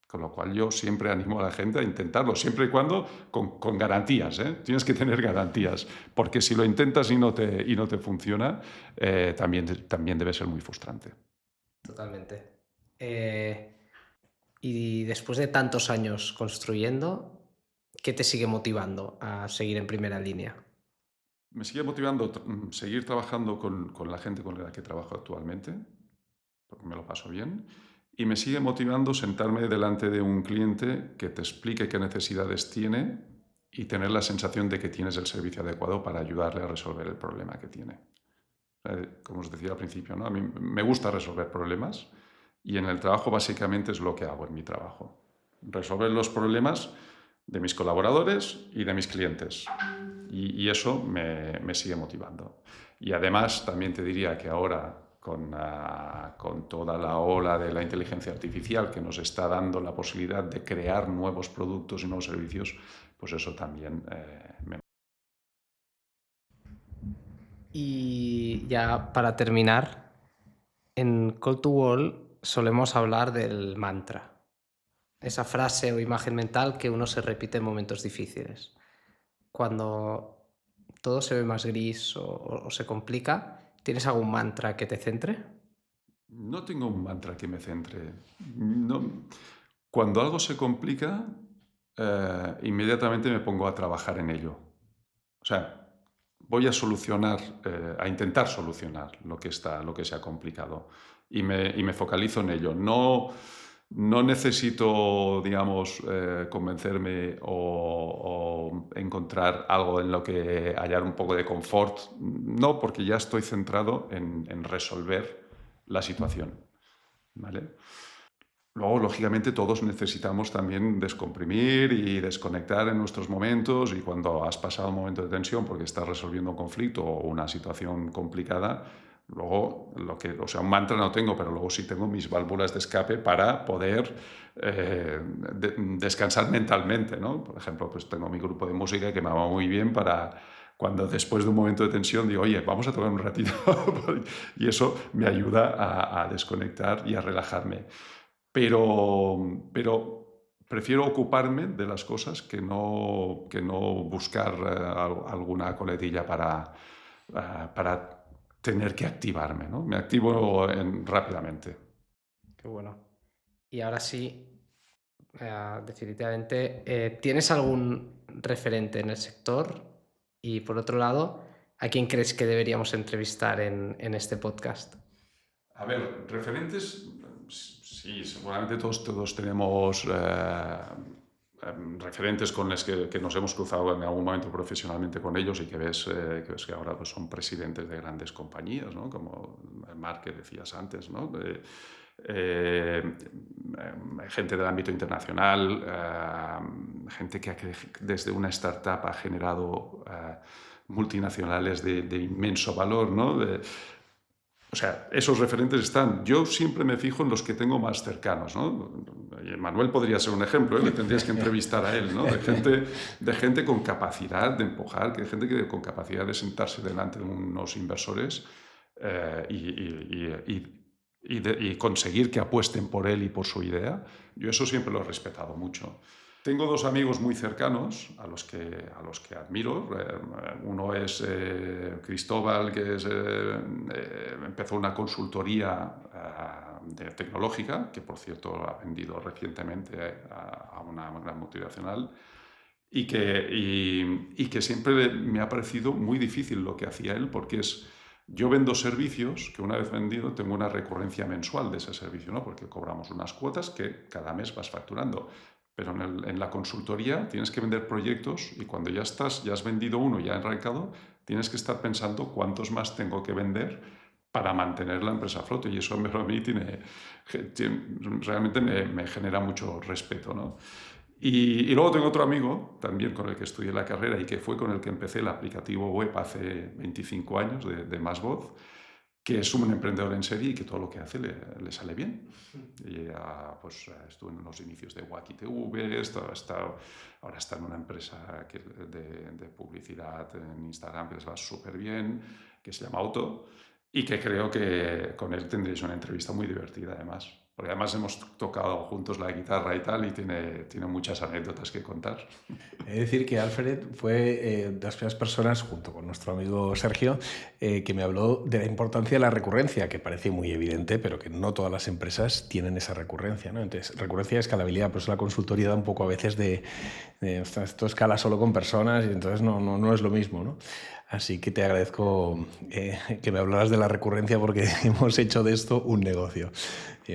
Con lo cual yo siempre animo a la gente a intentarlo, siempre y cuando con garantías, ¿eh? Tienes que tener garantías, porque si lo intentas y no te funciona, también debe ser muy frustrante. Totalmente. Y después de tantos años construyendo, ¿qué te sigue motivando a seguir en primera línea? Me sigue motivando seguir trabajando con la gente con la que trabajo actualmente, porque me lo paso bien, y me sigue motivando sentarme delante de un cliente que te explique qué necesidades tiene y tener la sensación de que tienes el servicio adecuado para ayudarle a resolver el problema que tiene. Como os decía al principio, ¿no? A mí me gusta resolver problemas y en el trabajo básicamente es lo que hago en mi trabajo. Resolver los problemas de mis colaboradores y de mis clientes. Y eso me sigue motivando. Y además también te diría que ahora con toda la ola de la inteligencia artificial que nos está dando la posibilidad de crear nuevos productos y nuevos servicios, pues eso también me... Y ya para terminar, en Call to Wall solemos hablar del mantra, esa frase o imagen mental que uno se repite en momentos difíciles. Cuando todo se ve más gris o se complica, ¿tienes algún mantra que te centre? No tengo un mantra que me centre. No. Cuando algo se complica, inmediatamente me pongo a trabajar en ello. O sea, voy a solucionar, a intentar solucionar lo que se ha complicado y me focalizo en ello. No necesito, digamos, convencerme o encontrar algo en lo que hallar un poco de confort. No, porque ya estoy centrado en resolver la situación. ¿Vale? Luego, lógicamente, todos necesitamos también descomprimir y desconectar en nuestros momentos y cuando has pasado un momento de tensión porque estás resolviendo un conflicto o una situación complicada, luego, o sea, un mantra no tengo, pero luego sí tengo mis válvulas de escape para poder descansar mentalmente, ¿no? Por ejemplo, pues tengo mi grupo de música que me va muy bien para cuando después de un momento de tensión digo, oye, vamos a tocar un ratito y eso me ayuda a desconectar y a relajarme. Pero prefiero ocuparme de las cosas que no buscar alguna coletilla para tener que activarme, ¿no? Me activo rápidamente. Qué bueno. Y ahora sí, Definitivamente. ¿Tienes algún referente en el sector? Y por otro lado, ¿a quién crees que deberíamos entrevistar en este podcast? A ver, referentes, sí, seguramente todos tenemos referentes con los que nos hemos cruzado en algún momento profesionalmente con ellos y que ves que ahora pues, son presidentes de grandes compañías, ¿no? Como Marc que decías antes, ¿no? Gente del ámbito internacional, gente que desde una startup ha generado multinacionales de inmenso valor, ¿no? O sea, esos referentes están. Yo siempre me fijo en los que tengo más cercanos, ¿no? Y Manuel podría ser un ejemplo, ¿eh? Le tendrías que entrevistar a él, ¿no? De gente con capacidad de empujar, con capacidad de sentarse delante de unos inversores y conseguir que apuesten por él y por su idea. Yo eso siempre lo he respetado mucho. Tengo dos amigos muy cercanos a los que admiro. Uno es Cristóbal, que empezó una consultoría tecnológica, que por cierto ha vendido recientemente a una gran multinacional, y que siempre me ha parecido muy difícil lo que hacía él, porque yo vendo servicios que una vez vendido tengo una recurrencia mensual de ese servicio, ¿no? Porque cobramos unas cuotas que cada mes vas facturando. Pero en la consultoría tienes que vender proyectos y cuando ya has vendido uno y ya has arrancado, tienes que estar pensando cuántos más tengo que vender para mantener la empresa a flote. Y eso a mí realmente me genera mucho respeto, ¿no? Y luego tengo otro amigo, también con el que estudié la carrera y que fue con el que empecé el aplicativo web hace 25 años de Másvoz, que es un emprendedor en serie y que todo lo que hace le sale bien. Y pues estuvo en los inicios de Wacky TV, ahora está en una empresa de publicidad en Instagram que les va súper bien, que se llama Auto, y que creo que con él tendréis una entrevista muy divertida además. Porque además hemos tocado juntos la guitarra y tal, y tiene muchas anécdotas que contar. He de decir que Alfred fue de las primeras personas, junto con nuestro amigo Sergio, que me habló de la importancia de la recurrencia, que parece muy evidente, pero que no todas las empresas tienen esa recurrencia, ¿no? Entonces, recurrencia y escalabilidad, por eso la consultoría da un poco a veces esto escala solo con personas y entonces no es lo mismo, ¿no? Así que te agradezco que me hablaras de la recurrencia porque hemos hecho de esto un negocio.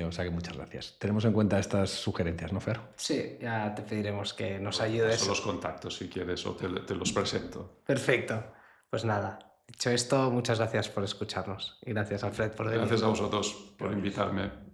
O sea que muchas gracias. Tenemos en cuenta estas sugerencias, ¿no, Fer? Sí, ya te pediremos que nos ayudes. Son los contactos, si quieres, o te los presento. Perfecto. Pues nada, dicho esto, muchas gracias por escucharnos. Y gracias, Alfred, por venir. Gracias a vosotros por invitarme.